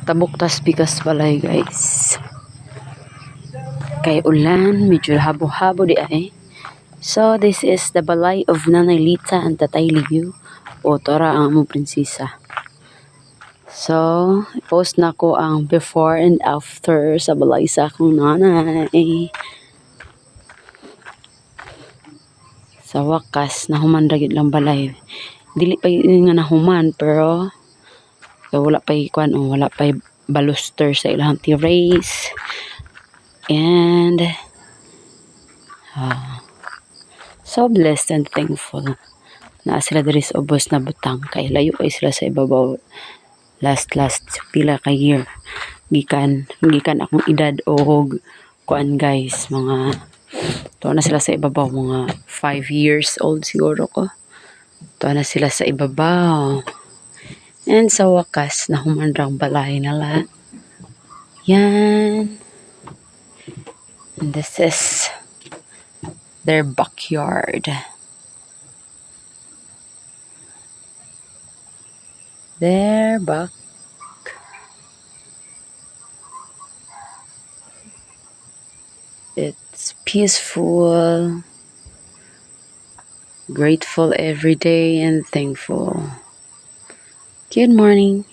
Tabok-tas bigas balay guys. Kay ulan, medyo habo-habo di ay. So this is the balay of Nanay Lita and Tatay Liu. O tora ang among prinsesa. So, post na ko ang before and after sa balay sa akong nanay. Sa wakas, nahuman ragid lang balay. Dili pa yun nga nahuman, pero wala pa ikuan o wala pa baluster sa ilang terrace. And so blessed and thankful na sila diri sa ubos na butang kay layo kay sila sa ibabaw last pila ka year gikan akong edad og kuan guys, mga tuwa na sila sa ibabaw, mga 5 years old siguro ko. Tuwa na sila sa ibabaw. And sa wakas, nahumandrang balay nila. Yan. And this is their backyard. Their back. It's peaceful, grateful every day, and thankful. Good morning.